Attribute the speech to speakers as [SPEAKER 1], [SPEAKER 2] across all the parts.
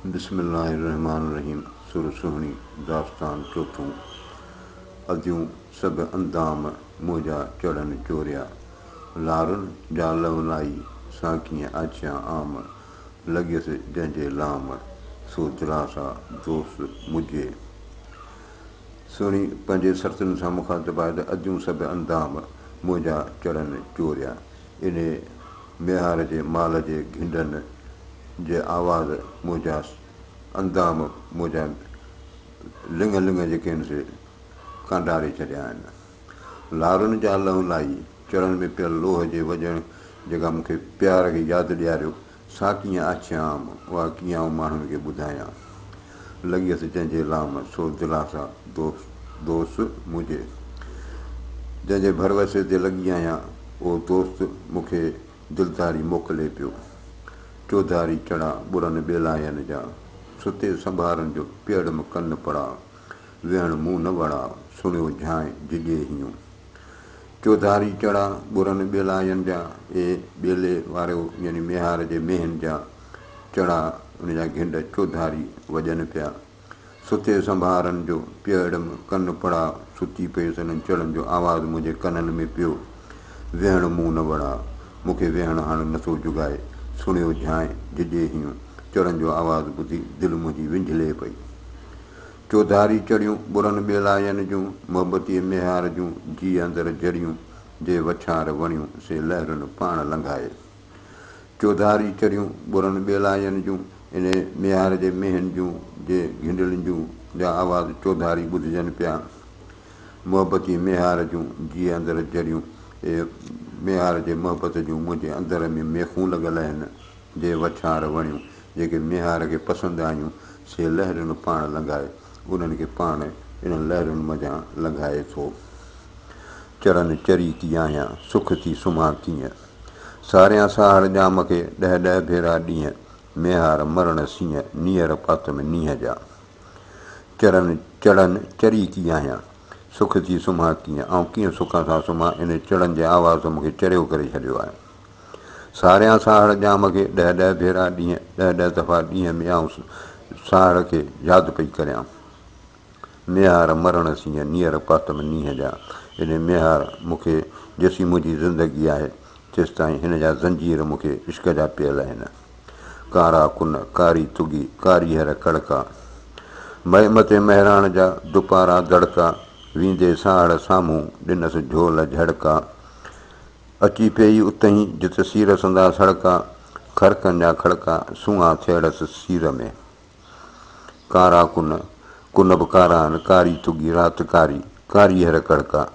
[SPEAKER 1] बिस्मिल्लाहिर्रहमानिर्रहीम। सुर सुहिणी दास्तान चौथों। अदियूं सभु अंदाम मुंहिंजा चढ़नि चोरिया, लारुनि जा लवलाई साखीअ आछियां आम, लॻियसि जंहिंजे लाम सो दिलासा दोस्त मुझे। सुहिणी पंहिंजे सरतुनि सां मुखातिबु आहे त अदियूं सभु अंदाम मुंहिंजा चढ़नि चोरिया, इन मेहार जे माल जे घिंडनि जे आवाज़ मुंहिंजा अंदाम मुंहिंजा लिंग लिंग जेके आहिनि से कांडारे छॾिया आहिनि। लारुनि जा लवलाई चढ़नि में पियल लोह जे वॼण जेका मूंखे प्यार खे यादि ॾियारियो, सा कीअं आछियां आम, उहा कीअं आऊं माण्हुनि खे ॿुधायां। लॻियसि जंहिंजे लाम सो दिलासा दोस्त मुझे। जंहिंजे भरवसे ते लॻी आहियां उहो दोस्त मूंखे दिलदारी मोकिले पियो। चौधारी चढ़ा ॿुरनि ॿेलायनि जा, सुते संभारनि जो पीअड़म कन पड़ा, वेहण मूं न वड़ा सुणियो झांइ जिॼे हीअं। चौधारी चढ़ा ॿुरनि ॿेलायनि जा, ॿेले वारो यानी मेहार जे मेहनि जा चढ़ा, उनजा घिंड चौधारी वॼनि पिया। सुते संभारनि जो पीअड़म कन पड़ा, सुती पियुसि उन्हनि चढ़नि जो आवाज़ु मुंहिंजे कननि में पियो। वेहण मूं न वड़ा, मूंखे वेहण हाणे नथो जुगाए, सुणियो झांइ जिॼे हीअं। चढ़नि जो आवाज़ु ॿुधी दिलि मुंहिंजी विंझले पई। चौधारी चढ़ियूं ॿुरनि ॿेलायनि जूं, मोहबतीअ मेहार जूं जी अंदरि जड़ियूं, जे वछार वणियूं से लहरुनि पाण लंघाए। चौधारी चढ़ियूं ॿुरनि ॿेलायनि जूं, इन मेहार जे मेहनि जूं जे घिंडलनि जूं जा आवाज़ चौधारी ॿुधिजनि पिया। मोहबती मेहार जूं जी अंदरि जड़ियूं, मेहार जे मोहबत जूं मुंहिंजे अंदर में मेखूं लॻल आहिनि, जे वछार वणियूं जेके मेहार खे पसंदि आयूं से लहरुनि पाण लंघाए, उन्हनि खे पाण इन्हनि लहरुनि मञा लंघाए थो। चढ़नि चरी थी आहियां सुख थी सुम्हां कीअं, सारियां साहड़ ॼाम खे ॾह ॾह भेरा ॾींहं, मेहार मरण सीअं नीअर पातम नींहं जा। चढ़नि चरी थी आहियां सुख थी सुम्हां कीअं, ऐं कीअं सुख सां सुम्हां, इन चढ़नि जे आवाज़ मूंखे चरियो करे छॾियो आहे। सारियां साहड़ ॼाम खे ॾह ॾह भेरा ॾींहं, ॾह ॾह दफ़ा ॾींहं में आऊं साहड़ खे यादि पई करियां। मेहार मरण सीअं नीअर पातम नींहं जा, इन मेहार मूंखे जेसीं मुंहिंजी ज़िंदगी आहे तेसि ताईं हिन जा ज़ंजीर मूंखे इश्क जा पियल आहिनि। कारा कुन कारी तुगी कारी हर कड़का, मए मथे महिराण जा दुपारा दड़का, वींदे साहड़ साम्हूं ॾिनसि झोल झड़का। अची पई उतई जिते सीर संदा सड़का, खड़कनि जा खड़का सूंहां थियड़सि सीर में। कारा कुन बि कारा आहिनि, कारी तुगी राति कारी, कारी हर कड़का,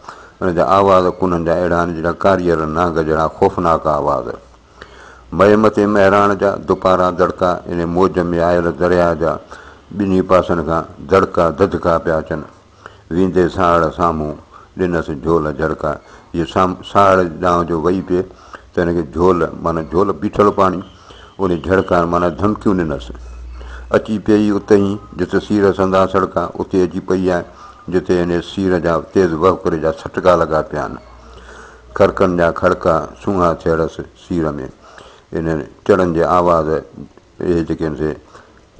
[SPEAKER 1] उन जा आवाज़ कुननि जा अहिड़ा आहिनि जहिड़ा कारीअर नांग जहिड़ा ख़ौफ़नाक आवाज़। मए मथे महिराण जा दुपारा दड़का, इन मौज में आयल दरिया जा ॿिन्ही पासनि खां दड़का ददका पिया अचनि। वींदे साहड़ साम्हूं ॾिनसि झोल झड़का, इहे साहड़ ॾांहुं जो वेही पिए त हिनखे झोल माना झोल बीठल पाणी, उन झड़का माना धमकियूं ॾिनसि। अची पई उतई जिते सीर संदा सड़का, उते अची पई आहे जिते हिन सीर जा तेज़ वहुकर जा छटका लॻा पिया आहिनि। खड़कनि जा खड़का सूंहां थियड़सि सीर में, इन चढ़नि जे आवाज़ इहे जेके आहिनि से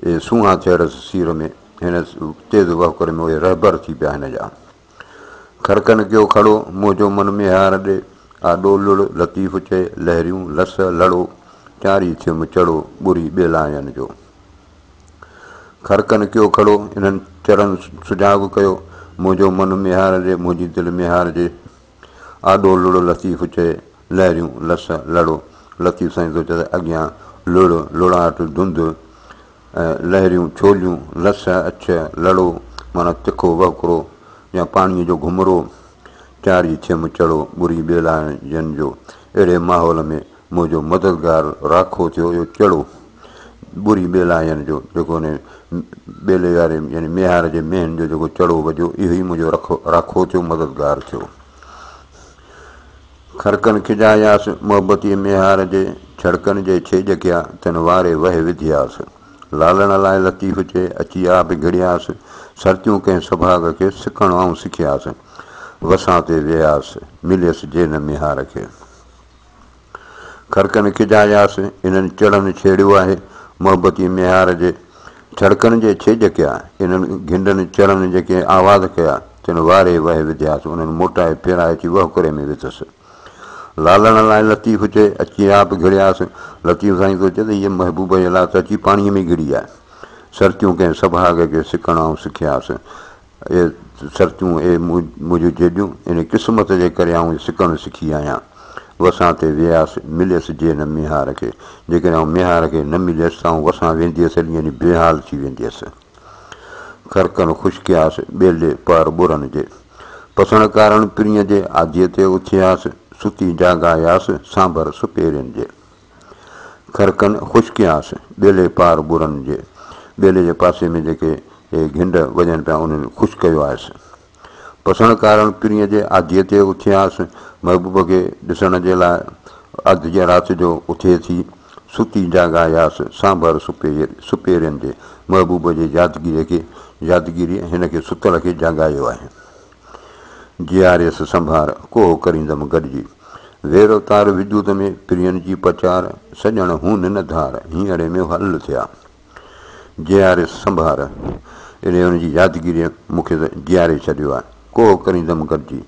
[SPEAKER 1] इहे सूंहां थियड़सि सीर में, हिन तेज़ वहुकर में उहे रहबर थी पिया हिन जा। खड़कनि कयो खड़ो मुंहिंजो मन मेहार ॾे, आॾो लुड़ लतीफ़ चए लहरियूं लस लड़ो, चारी थियुमि चढ़ो ॿुरी ॿेलायनि जो। खड़कनि कयो खड़ो इन्हनि चढ़नि सुझाव कयो, मुंहिंजो मन मेहार ॾे मुंहिंजी दिलि मेहार जे, आॾो लुड़ लतीफ़ चए लहरियूं लस लड़ो। लतीफ़ साईं थो चए अॻियां लुड़ लुड़ाट धुंध ऐं लहरियूं छोलियूं लस अछ लड़ो माना तिखो वहुकिरो या पाणीअ जो घुमरो, चारी थियुमि चढ़ो ॿुरी ॿेलायनि जो। अहिड़े माहौल में मुंहिंजो मददगार राखो थियो हुयो चढ़ो ॿुरी ॿेलायनि जो, जेको हुन ॿेले वारे यानी मेहार जे मेहनि जो जेको चढ़ो वॼो, इहो ई मुंहिंजो राखो थियो मददगार थियो। खड़कनि खिजायासि मोहबतीअ मेहार जे, छड़कनि जे छेॼ कया तन वारे वहे विधियासि। लालण लाइ लतीफ़ चए अची आप घिड़ियासि, सर्तियूं कंहिं सभाग खे सिखणु आऊं सिखियासि। वसां ते वियासि मिलियसि जेन मेहार खे। खड़कनि खिजायासि इन्हनि चढ़नि छेड़ियो आहे मोहबती मेहार जे, छड़कनि जे छेज कया इन्हनि घिंडनि चढ़नि जेके आवाज़ कया तिन वारे वहे विधियासीं उन्हनि मोटाए फेराए अची वहुकरे में विधुसि लालण लाइ लतीफ़ चए अची आप घिड़ियासीं लतीफ़ साईं थो चए त हीअ महबूब जे लाइ त अची पाणीअ में घिड़ी आहे सरतियूं कंहिं सभाग खे सिकण ऐं सिखियासीं ए सरतियूं मुंहिंजूं जेॾियूं इन क़िस्मत जे करे आऊं सिकणु सिखी आहियां वसां ते वियासीं मिलियसि जे न मिहार खे जेकॾहिं आउं मिहार खे न मिलियसि त आउं वसां वेंदी हुअसि हली बेहाल थी वेंदी हुअसि खरकनि ख़ुशि कयासीं ॿेले पार ॿुरनि जे पसण कारणु पीढ़ीअ जे आदीअ ते उथियासीं सुती जाॻायासीं सांभर सुपेरियुनि जे खरकनि ख़ुशि कयासीं ॿेले पार ॿुरनि जे ॿेले जे पासे में जेके हे घिंड वॼनि पिया उन्हनि ख़ुशि कयो आहेसि पसण कारणु पीढ़ीअ जे आदीअ ते उथियासीं महबूब खे ॾिसण जे लाइ अधु जे राति जो उथे थी सुती जाॻायासीं सांभर सुपेरियुनि जे महबूब जे यादगिरी हिन खे सुतल खे जाॻायो आहे जीआरएस संभार कोह करींदमि गॾिजी वेरो तार विद्युत में प्रियनि जी पचार सॼण हून न धार हींअर में हल थिया जीआरएस संभार इन हुनजी यादगिरीअ मूंखे त जीआरे छॾियो आहे कोह करींदमि गॾिजी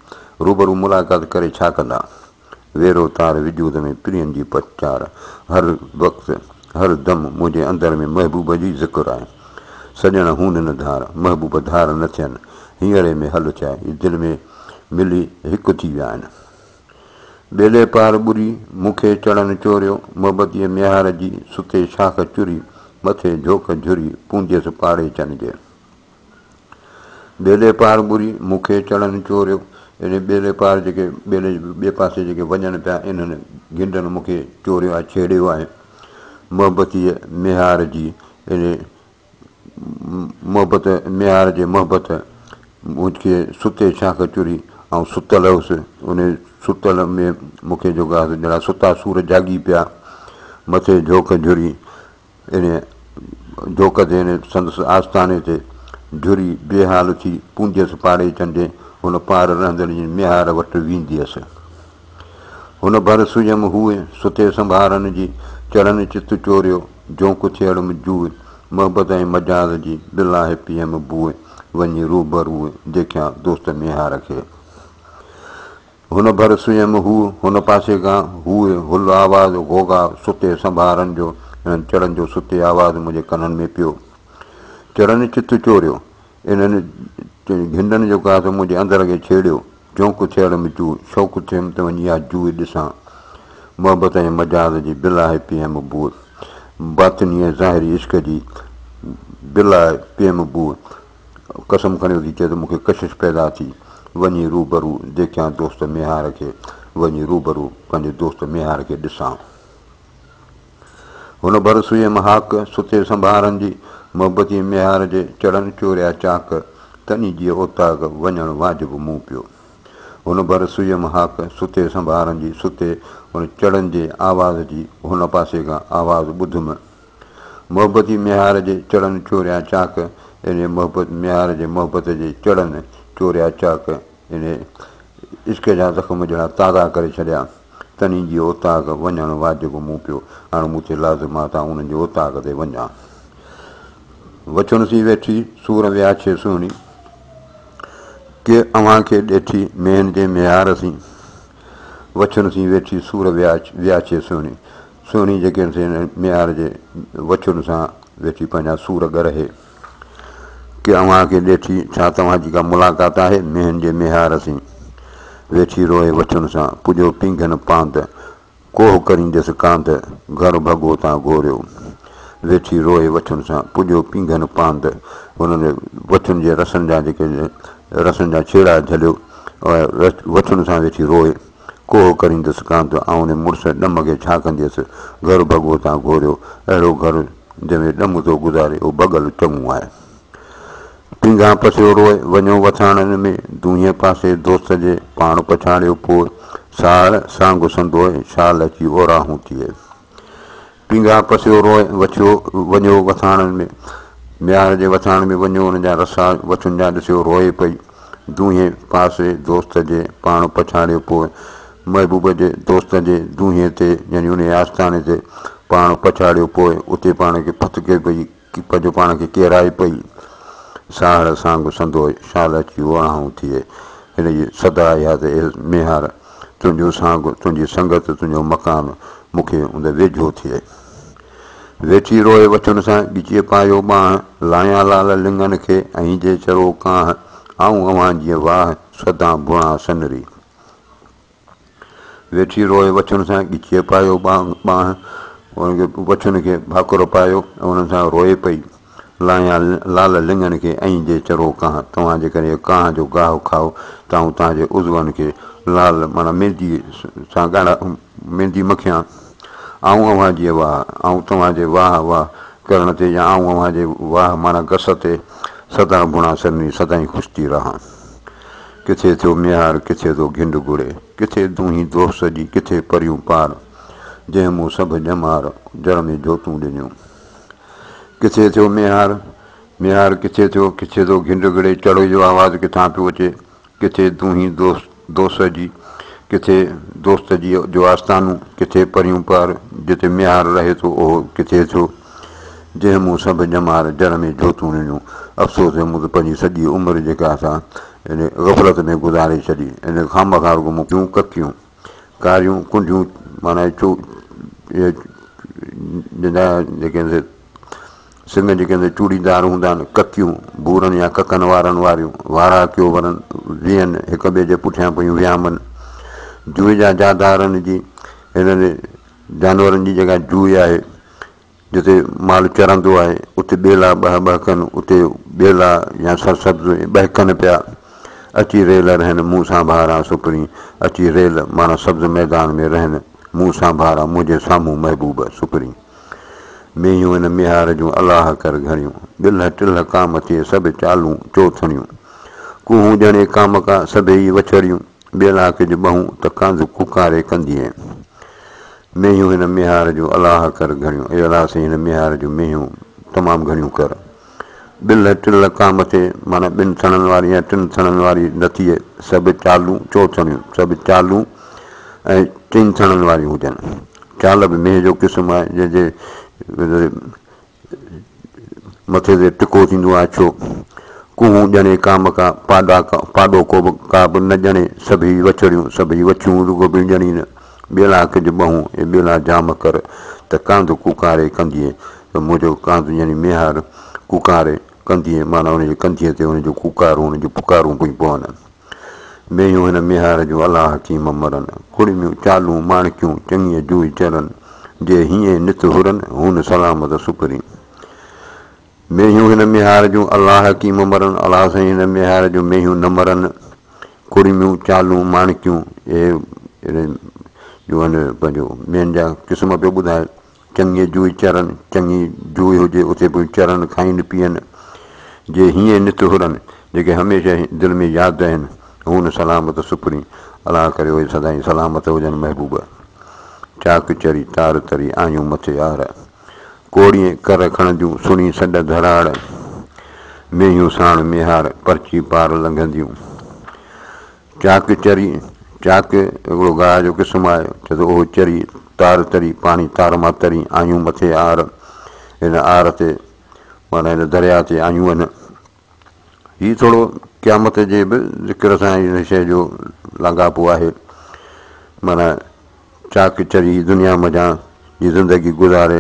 [SPEAKER 1] रूबरू मुलाक़ात करे छा कंदा वेरो तार विद्युत में प्रियनि जी पचार हर वक़्तु हर दम मुंहिंजे अंदरि में महबूब जी ज़िक्र आहे सॼण हून न धार महबूब धार न थियनि हींअर में हल थिया दिलि में मिली हिकु थी विया आहिनि ॿेले पार ॿुरी मूंखे चढ़नि चोरियो मोहबतीअ मिहार जी सुते शाख चुरी मथे झोक झुरी पूंजियसि पाड़े चन जे ॿेले पार ॿुरी मूंखे चढ़नि चोरियो इन ॿेले पार जेके ॿेले ॿिए पासे जेके वञनि पिया इन्हनि घिंडनि मूंखे चोरियो आहे छेड़ियो आहे मोहबतीअ मिहार जी इन मोहबत मूंखे सुते शाख चुरी ऐं सुतल हुउसि उन सुतल में मूंखे जेको आहे जहिड़ा सुता सूर जागी पिया मथे झोक झुरी इन झोक ते इन संदसि आस्थाने ते झुरी बेहाल थी पूंजियसि पाड़े चंडे हुन पार रहंदड़ जी मिहार वटि वेंदी हुअसि हुन भर सुयम हुए सुते संभारनि जी चढ़नि चित चोरियो जोंक थियड़ जूए मोहबत ऐं मजाज़ जी बिलाहे पीअम बूए वञी रूबरू देखियां दोस्त मिहार खे हुन भर सुयम हू हुन पासे खां हुए हुल आवाज़ घोघा सुते संभारनि जो चढ़नि जो सुते आवाज़ मुंहिंजे कननि में पियो चढ़नि चित चोरियो इन्हनि घिंडनि जेको आहे त मुंहिंजे अंदर खे छेड़ियो जोंक थियड़ में जू शौक़ु थियुमि त वञी इहा जूए ॾिसां मोहबत ऐं मजाज़ जी बिलाहे पीअम बूए बातनीअ ज़ाहिरी इश्क जी बिलाहे पीअम बूए कसम खणी थी चए त मूंखे कशिश पैदा थी वञी रूबरू देखियां दोस्त मिहार खे वञी रूबरू पंहिंजे दोस्त मिहार खे ॾिसां हुन भर सुए महाक सुते संभारनि जी मोहबती मिहार जे चढ़नि चोरिया चाक तनी जी ओताक वञणु वाजिबु मूं पियो हुन भर सुए महाक सुते संभारनि जी सुते हुन चढ़नि जे आवाज़ जी हुन पासे खां आवाज़ ॿुधुमि मोहबती मिहार जे चढ़नि चोरिया चाक इन मोहबत मिहार जे मोहबत जे चढ़नि चोरिया चाक इन इश्क जा ज़ख़्म जहिड़ा ताज़ा करे छॾिया तनी जी ओताक वञणु वाजिबु मूं पियो हाणे मूंखे लाज़िम आहे त उन्हनि जे ओताक ते वञा वचन सी वेठी सूर विया छे सुहिणी के अव्हां खे ॾेठी मेहन जे मिहार सी वचन सी वेठी सूर विया छे सुहिणी सुहिणी जेके मिहार जे वचन सां वेठी पंहिंजा सूर ॻरहे के अव्हां खे ॾेठी छा तव्हांजी का मुलाक़ात आहे मेहन जे मिहार सी वेठी रोए वचन सां पुॼो पिंगन पांद कोह करींदसि कांद घर भॻो तां घोरियो वेठी रोए वचन सां पुॼो पिंगन पांद हुननि वचन जे रसनि जा जेके रसनि जा छेड़ा झलियो वचन सां वेठी रोए कोह करींदसि कांद ऐं उन मुड़ुस ॾम खे छा कंदसि घर भॻो तां घोरियो अहिड़ो घर जंहिंमें ॾम थो गुज़ारे उहो भॻल चङो आहे पिंगा पसियो रोए वञो वथाणनि में दूहे पासे दोस्त जे पाण पछाड़ियो पोइ साड़ सांग संदोए शाल अची ओराहूं थिए पिंगा पसियो रोए वञो वथाणनि में मिहार जे वथाण में वञो हुन जा रसा वचन जा ॾिसियो रोए पई दूहे पासे दोस्त जे पाण पछाड़ियो पोइ महबूब जे दोस्त जे दूहे ते यानी उन आस्थाने ते पाण पछाड़ियो पोइ उते पाण खे फतके पई पंहिंजो पाण खे केराए पई साहड़ सांग संदो शाल अची वणाऊं थिए हिन जी सदा यादि मेहार तुंहिंजो सांग तुंहिंजी संगत तुंहिंजो मकान मूंखे उन वेझो थिए वेठी रोए वचन सां ॻिचे पायो ॿांह लाया लाल लिङनि खे ऐं जे चरो कांह आऊं अवां जीअं वाह सदा बुणा सनरी वेठी रोए वचन सां ॻिचे पायो ॿांह उनखे वचन खे भाकुर पायो ऐं उन्हनि सां रोए पई लाया लाल लिङनि खे ऐं जे चरो कांह तव्हां जे करे कांह जो गाहु खाओ तव्हां तव्हांजे उज़वनि खे लाल माना मेहंदी सां ॻाढ़ा मेहंदी मखियां आऊं अव्हां जी वाह ऐं तव्हांजे वाह वाह करण ते या आऊं अव्हां जे वाह माना गस ते सदा बुणा सनी सदाईं ख़ुशि थी रहां किथे थियो मेहार किथे थो घिंड घुरे किथे दूहीं दोस्त जी किथे परियूं पार जंहिं मूं सभु ॼमार जड़ में जोतूं ॾिनियूं किथे थियो मेहार मेहार किथे थो घिंड घुरे चढ़ो जो आवाज़ु किथां पियो अचे किथे दूहीं दोस्त जी किथे दोस्त जी जो आस्थानूं किथे परियूं पार जिते मेहार रहे थो उहो किथे थियो जंहिं मूं सभु ॼमार जड़ में जोतूं ॾिनियूं अफ़सोस मूं त पंहिंजी सॼी उमिरि जेका असां इन ग़फ़लत में गुज़ारे छॾी इन खामखार मूंकियूं ककियूं कारियूं कुंडियूं माना जेके सिंग जेके चूड़ीदार हूंदा आहिनि ककियूं बूरनि या ककनि वारियूं वारा कयो वरनि वेहनि हिक ॿिए जे पुठियां पियूं वियामनि जूए जा जादारनि जी हिननि जानवरनि जी जेका जूए आहे जिते माल चरंदो आहे उते ॿेला बहकनि उते ॿेला या सरसब्ज़ बहकनि पिया अची रेल रहनि मूं सां भारा सुपरी अची रेल माना सब्ज़ मैदान में रहनि मूं सां भारा मुंहिंजे साम्हूं महबूब सुपरी मेहियूं हिन मेहार जूं अलाह कर घणियूं दिलि टिल काम थिए सभु चालूं चोथणियूं कुहूं ॼणे काम का सभई वछड़ियूं ॿेला किज ॿहूं त कांध कुकारे कंदीअ मेहियूं हिन मेहार जूं अलाह कर घणियूं ऐं अलाह साईं हिन मेहार जूं मेहियूं तमामु घणियूं कर बिल टिल काम थिए माना ॿिनि थणनि वारी या टिनि थणनि वारी न थिए सभु चालूं चोथणियूं सभु चालूं ऐं टिनि थणनि वारियूं हुजनि चाल बि मेह जो क़िस्म आहे जंहिंजे मथे ते टिको थींदो आहे छो कुहूं ॼणे काम का पाॾो को बि का बि न ॼणे सभई वछड़ियूं सभई वछियूं रुगो बि ॼणी न ॿेला किज ॿहूं ऐं ॿेला जाम कर त कांध कुकारे कंदीअ त मुंहिंजो कांध यानी मेहार कुकारे कंदीअ माना हुनजे कंधीअ ते हुनजो कुकारूं हुनजूं पुकारूं पई पवनि मेहियूं हिन मेहार जूं अलाह कीम मरनि कुड़मियूं चालूं माणकियूं चङीअ जूई चरनि जे हीअं नित हुरनि हुन सलामत सुपरी मेहियूं हिन मेहार जूं अलाह कीम मरनि अलाह साईं हिन मेहार जूं मेहियूं न मरनि कुड़मियूं चालूं माणकियूं जो पंहिंजो मेहनि जा क़िस्म पियो ॿुधाए चङीअ जूई चरनि चङी जूई हुजे उते पोइ चरनि खाइनि पीअनि जे हीअं नित हुरनि जेके हमेशह दिलि में यादि आहिनि हुन सलामत सुपरी अलाह करे उहे सदाईं सलामत हुजनि महबूब चाक चरी तार तरी आयूं मथे यार कोड़ीअ कर खणंदियूं सुणी सॾ धराड़ मेहियूं साण मेहार परची पार लंघंदियूं चाक चरी चाक हिकिड़ो गाह जो क़िस्म आहे छो त उहो चरी तार तरी पाणी तार मां तरी आयूं मथे आर हिन आर ते माना हिन दरिया ते आयूं आहिनि हीउ थोरो क़यामत जे बि ज़िक्र सां हिन शइ जो लाॻापो आहे माना चाक चरी दुनिया मज़ा जी ज़िंदगी गुज़ारे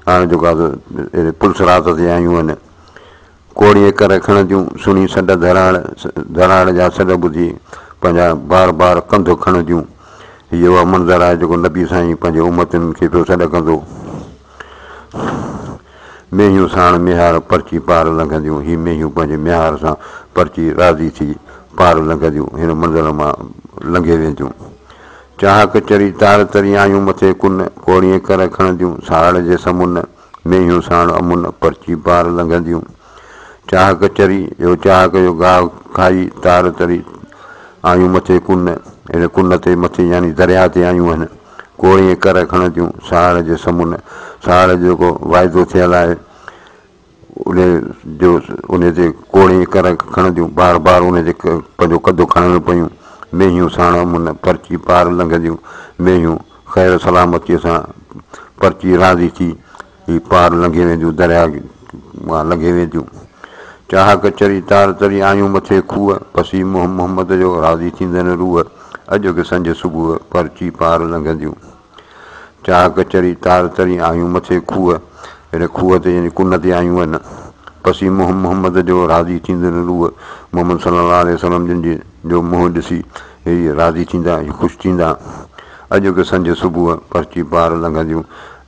[SPEAKER 1] हाणे जेका पुलसरात ते आयूं आहिनि कोड़ीअ कर खणंदियूं सुणी सॾ धराड़ जा सॾ ॿुधी पंहिंजा बार बार कंधु खणंदियूं इहो उहा मंज़रु आहे जेको नबी साईं पंहिंजे उमतुनि खे पियो सॾ कंदो मेहियूं साण मेहार परची पार लंघंदियूं हीअ मेहियूं पंहिंजे मेहार सां परची राज़ी थी पार लंघंदियूं हिन मंज़र मां लंघे वेंदियूं चाहक चरी तार तरी आयूं मथे कुन कोड़ीअ कर खणंदियूं साड़ जे समुन मेहियूं साण अमुन परची पार लंघंदियूं चाहक चरी इहो चाहक जो गाहु खाई तार तरी आयूं मथे कुन हिन कुन ते मथे यानी दरिया ते आयूं आहिनि कोड़ीअ कर खणंदियूं साड़ जे समुन साड़ जेको वाइदो थियलु आहे उन ते कोड़ीअ कर खणंदियूं बार बार उन ते पंहिंजो कदु खणनि पियूं मेहियूं साण अमुन परची पार लंघंदियूं मेहियूं ख़ैर सलामतीअ सां परची राज़ी थी ही पार लंघे वेंदियूं दरिया मां लंघे वेंदियूं। चाह कचरी तार तरी आयूं मथे खूह, पसी मोहम्मद जो राज़ी थींदनि रूह, अॼु के संझ सुबुह परची पार लंघंदियूं। चाह कचरी तार तरी आयूं मथे खूह, हेॾे खूह ते यानी कुन ते आयूं आहिनि, पसी मोहम्मद जो राज़ी थींदनि रूह, मोहम्मद सल्लल्लाहु अलैहि वसल्लम जिन जी जो मुंहुं ॾिसी हे राज़ी थींदा, ख़ुशि थींदा। अॼु के संझ सुबुह परची पार लंघंदियूं।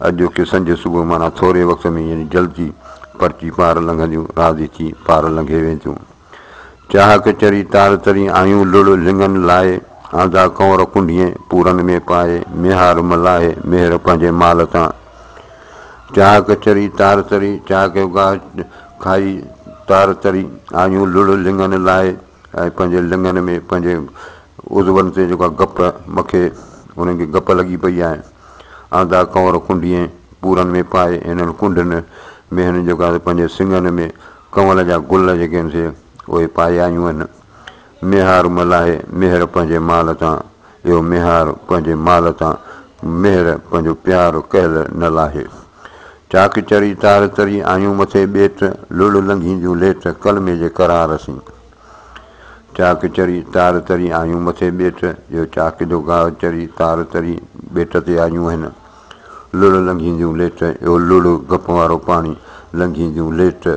[SPEAKER 1] अॼु के संझ सुबुह माना थोरे वक़्त में यानी जल्दी परची पार लंघंदियूं, राज़ी थी पार लंघे वेंदियूं। चाह कचरी तार तरी आयूं लुड़ लिंगनि लाइ, आंदा कंवर कुंडिये पूरनि में पाए, मेहार मलाए मेहर पंहिंजे माल तां। चाह कचरी तार तरी चाह कयो गाह खाई तार तरी आयूं लुड़ लिंगनि लाइ, ऐं पंहिंजे लिंगनि में पंहिंजे उज़वनि ते जेका गप मूंखे उन्हनि खे गप लॻी पई आहे। आंदा कंवर कुंडिये पूरनि में पाए, हिननि कुंडनि में हिन जेका पंहिंजे सिंगनि में कंवल जा गुल जेके आहिनि से उहे पाए आयूं आहिनि। मेहार मलाए मेहर पंहिंजे माल तां, इहो मेहार पंहिंजे माल तां, मेहर पंहिंजो प्यारु कयल न लाहे। चाक चरी तार तरी आयूं मथे ॿेट, लुड़ लंघींदियूं लेट कलमे जे करार सी। चाक चरी तार तरी आयूं मथे ॿेट, इहो चाक जो गाह चरी तार तरी ॿेट ते आयूं आहिनि। लुड़ लंघींदियूं लेट, इहो लुड़ गप वारो पाणी लंघींदियूं लेट,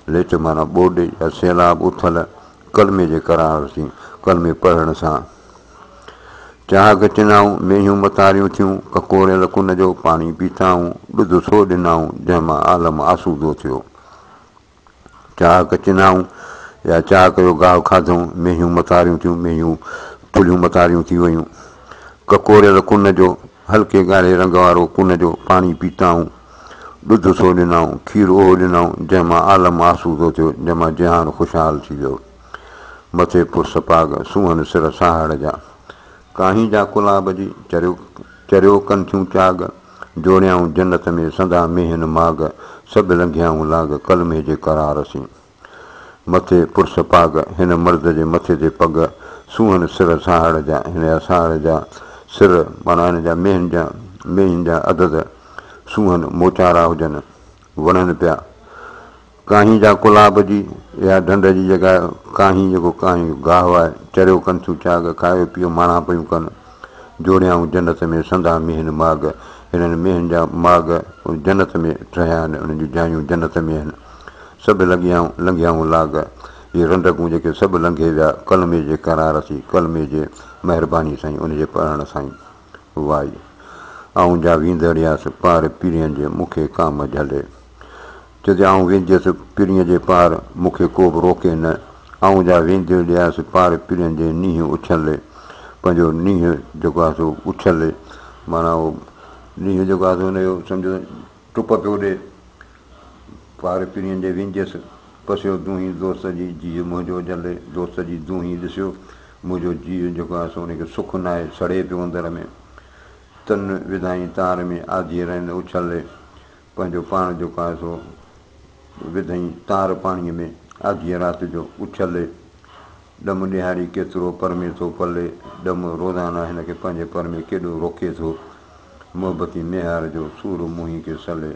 [SPEAKER 1] लेट माना ॿोॾे या सैलाब उथल कलमे जे करार सी, कलमे पढ़ण सां। चाह गचनाऊं मेहियूं मतारियूं थियूं, ककोरियल कुन जो पाणी पीताऊं, ॾुध सो ॾिनाऊं जंहिंमां आलम आसूदो थियो। चाह कचनाऊं या चाह कयो गाहु खाधऊं, मेहियूं मतारियूं थियूं, मेहियूं थुलियूं मतारियूं थी वियूं। ककोरियल कुन जो हल्के ॻाढ़े रंग वारो कुन जो पाणी पीताऊं, ॾुध सो ॾिनाऊं खीरु उहो ॾिनाऊं जंहिंमां आलम आसूदो थियो, जंहिंमां जहान ख़ुशहाल थी वियो। मथे पुरस पाग सुहन सिर साहड़ जा, काहीं जा कुलाब जी चरियो कनि थियूं चाग, जोड़ियाऊं जन्नत में संदा मेहन माग, सभु लंघियाऊं लाग कलमे जे करार सी। मथे पुरस पाग हिन मर्द जे मथे ते पग, सुहन सिर साहड़ जा, हिन जा साहड़ जा सिर माना हिन जा मेहिन जा अदद सुहन मोचारा हुजनि, वणनि पिया। काहीं जा कुलाब जी या ढंढ जी जॻह काहीं जेको काहीं गाहु आहे, चरियो कनि थियूं चाग, खायो पीओ माणा पियूं कनि। जोड़ियाऊं जन्नत में संदा मेहन माग, हिननि मेहन जा माग जन्नत में ठहिया आहिनि, उन्हनि जूं जायूं जन्नत में आहिनि। सभु लंघियाऊं लाग, इहे रंडकूं जेके सभु लंघे विया कलमे जे करार सी, कलमे जे महिरबानी साईं, उनजे पढ़ण साईं। वाई आऊं जा वींदड़ियासि पार पीढ़ीअ जे मूंखे काम झले, चइजे आऊं वेंदुसि पीढ़ीअ जे पार मूंखे को बि रोके न। आऊं जा वेंदड़ियासि पार पीढ़ीअ जे नींहुं उछले, पंहिंजो नींहुं जेको आहे सो उछले, माना उहो नींहुं जेको आहे सो हुनजो सम्झो टुप पियो ॾे। पार पीढ़ीअ जे वेंदुसि पसियो दूंहीं दोस्त जी जीउ मुंहिंजो जले, दोस्त जी दूंहीं ॾिसियो मुंहिंजो जीउ जेको आहे सो उनखे सुखु न आहे, सड़े पियो अंदर में। तन विधाई तार में आधी रहनि उछले, पंहिंजो पाण जेको आहे सो विधई तार पाणीअ में आधी राति जो उछले। ॾम ॾियारी केतिरो पर में थो पले, ॾम रोज़ाना हिनखे पंहिंजे पर में केॾो रोके थो। मोहबती मेहार जो सूर मुंहीं खे सले,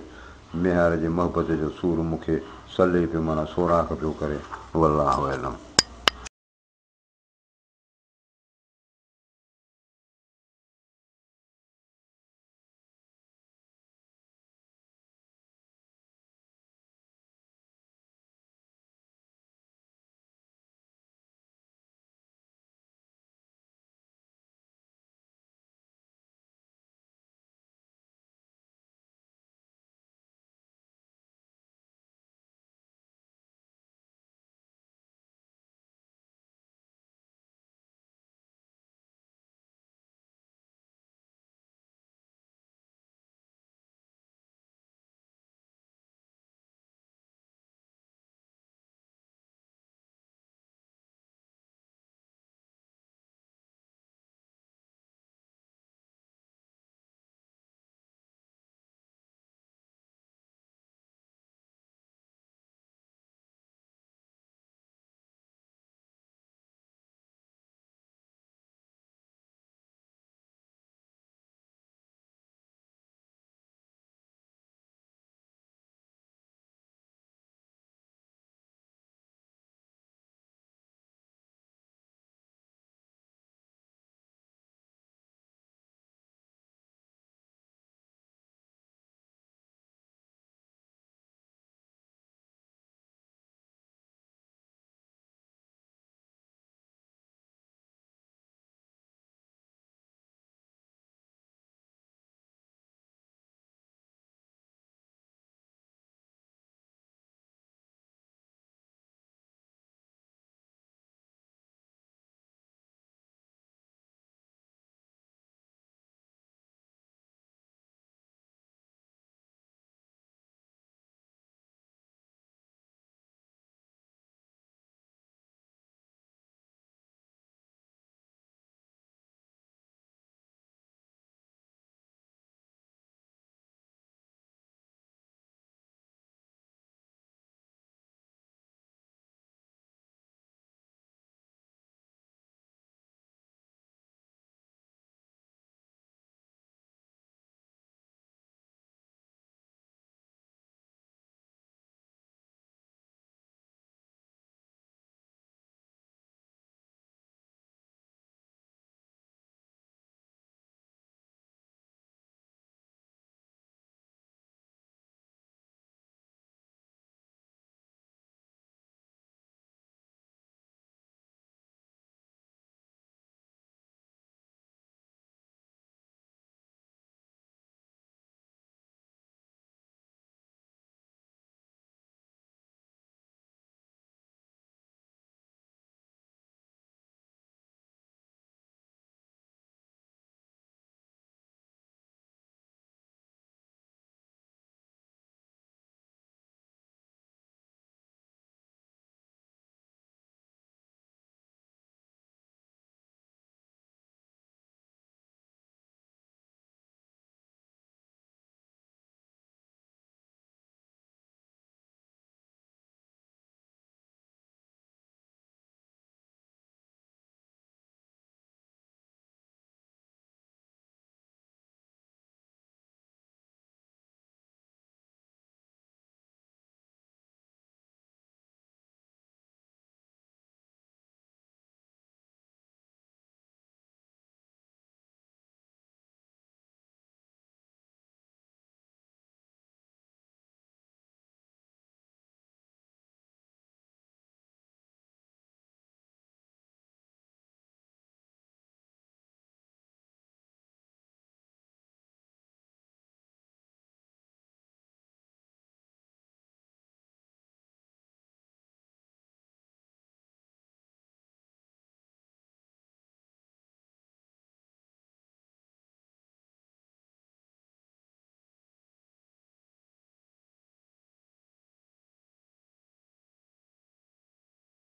[SPEAKER 1] मेहार जे मोहबत जो सूर मूंखे सले पियो, माना सोराख़ पियो करे। वल्लाहु अलम।